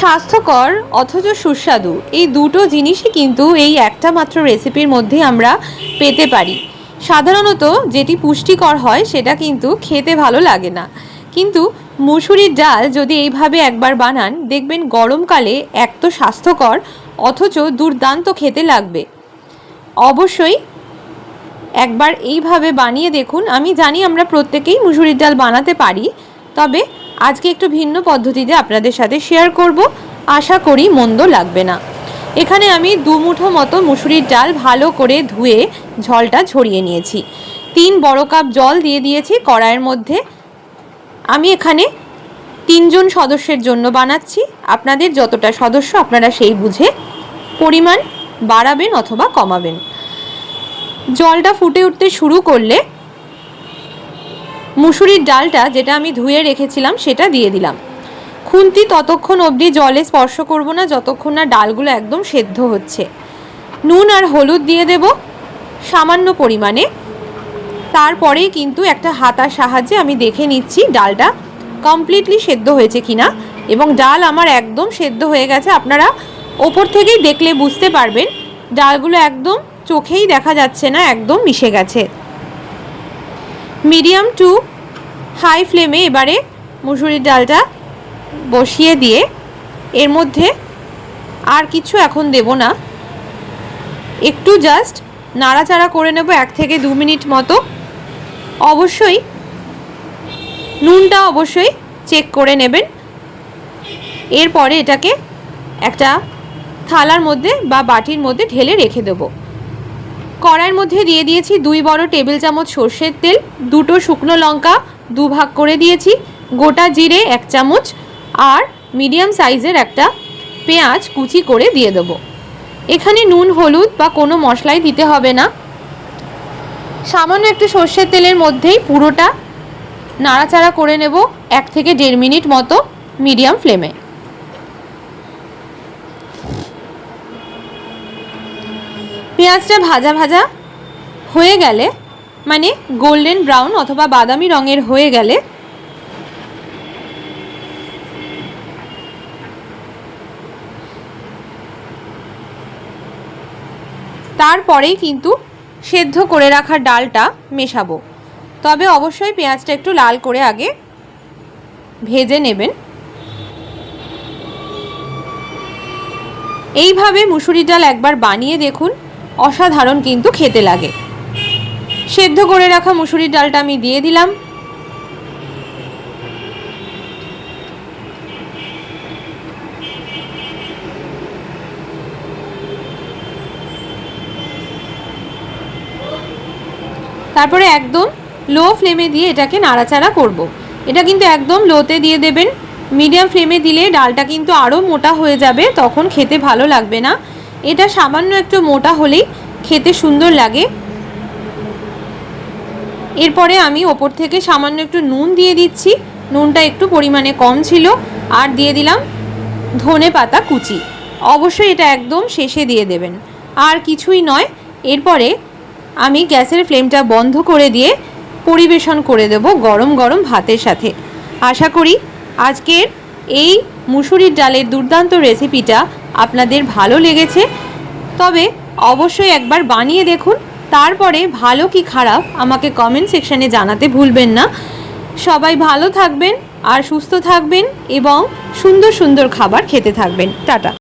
স্বাস্থ্যকর অথচ সুস্বাদু এই দুটো জিনিসই কিন্তু এই একটা মাত্র রেসিপির মধ্যে আমরা পেতে পারি। সাধারণত যেটি পুষ্টিকর হয় সেটা কিন্তু খেতে ভালো লাগে না, কিন্তু মুসুরির ডাল যদি এইভাবে একবার বানান দেখবেন গরমকালে এক তো স্বাস্থ্যকর অথচ দুর্দান্ত খেতে লাগবে। অবশ্যই একবার এইভাবে বানিয়ে দেখুন। আমি জানি আমরা প্রত্যেকেই মুসুরির ডাল বানাতে পারি, তবে আজকে একটু ভিন্ন পদ্ধতিতে আপনাদের সাথে শেয়ার করব। আশা করি মন্দ লাগবে না। এখানে আমি 2 মুঠো মতো মুসুরির ডাল ভালো করে ধুয়ে ঝলটা ঝরিয়ে নিয়েছি। 3 বড় কাপ জল দিয়ে দিয়েছি কড়াইয়ের মধ্যে। আমি এখানে 3 জন সদস্যের জন্য বানাচ্ছি। আপনাদের যতটা সদস্য আপনারা সেই বুঝে পরিমাণ বাড়াবেন অথবা কমাবেন। জলটা ফুটে উঠতে শুরু করলে মুসুরির ডালটা যেটা আমি ধুয়ে রেখেছিলাম সেটা দিয়ে দিলাম। খুন্তি ততক্ষণ অবধি জলে স্পর্শ করব না যতক্ষণ না ডালগুলো একদম সেদ্ধ হচ্ছে। নুন আর হলুদ দিয়ে দেব সামান্য পরিমাণে। তারপরেই কিন্তু একটা হাতার সাহায্যে আমি দেখে নিচ্ছি ডালটা কমপ্লিটলি সেদ্ধ হয়েছে কিনা, এবং ডাল আমার একদম সেদ্ধ হয়ে গেছে। আপনারা ওপর থেকেই দেখলে বুঝতে পারবেন ডালগুলো একদম চোখেই দেখা যাচ্ছে না, একদম মিশে গেছে। মিডিয়াম টু হাই ফ্লেমে এবারে মুসুরির ডালটা বসিয়ে দিয়ে এর মধ্যে আর কিছু এখন দেব না, একটু জাস্ট নাড়াচাড়া করে নেব 1 থেকে 2 মিনিট মতো। অবশ্যই নুনটা অবশ্যই চেক করে নেবেন। এরপরে এটাকে একটা থালার মধ্যে বা বাটির মধ্যে ঢেলে রেখে দেবো। কড়াইয়ের মধ্যে দিয়ে দিয়েছি 2 বড় টেবিল চামচ সর্ষের তেল, 2টো শুকনো লঙ্কা 2 ভাগ করে দিয়েছি, গোটা জিরে 1 চামচ, আর মিডিয়াম সাইজের একটা পেঁয়াজ কুচি করে দিয়ে দেবো। এখানে নুন হলুদ বা কোনো মশলাই দিতে হবে না। সামান্য একটু সর্ষের তেলের মধ্যেই পুরোটা নাড়াচাড়া করে নেব 1 থেকে 1.5 মিনিট মতো মিডিয়াম ফ্লেমে। পেঁয়াজটা ভাজা ভাজা হয়ে গেলে, মানে গোল্ডেন ব্রাউন অথবা বাদামি রঙের হয়ে গেলে তারপরেই কিন্তু সেদ্ধ করে রাখা ডালটা মেশাবো। তবে অবশ্যই পেঁয়াজটা একটু লাল করে আগে ভেজে নেবেন। এইভাবে মুসুরির ডাল একবার বানিয়ে দেখুন, অসাধারণ কিন্তু খেতে লাগে। সেদ্ধ করে রাখা মুসুরির ডালটা আমি দিয়ে দিলাম। তারপরে একদম লো ফ্লেমে দিয়ে এটাকে নাড়াচাড়া করব। এটা কিন্তু একদম লোতে দিয়ে দেবেন। মিডিয়াম ফ্লেমে দিলে ডালটা কিন্তু আরও মোটা হয়ে যাবে, তখন খেতে ভালো লাগবে না। এটা সামান্য একটু মোটা হলেই খেতে সুন্দর লাগে। এরপরে আমি ওপর থেকে সামান্য একটু নুন দিয়ে দিচ্ছি। নুনটা একটু পরিমাণে কম ছিল। আর দিয়ে দিলাম ধনে পাতা কুচি। অবশ্যই এটা একদম শেষে দিয়ে দেবেন, আর কিছুই নয়। এরপরে আমি গ্যাসের ফ্লেমটা বন্ধ করে দিয়ে পরিবেশন করে দেব গরম গরম ভাতের সাথে। আশা করি আজকের এই মুসুরির ডালের দুর্দান্ত রেসিপিটা আপনাদের ভালো লেগেছে। তবে অবশ্যই একবার বানিয়ে দেখুন, তারপরে ভালো কি খারাপ আমাকে কমেন্ট সেকশানে জানাতে ভুলবেন না। সবাই ভালো থাকবেন আর সুস্থ থাকবেন এবং সুন্দর সুন্দর খাবার খেতে থাকবেন। টাটা।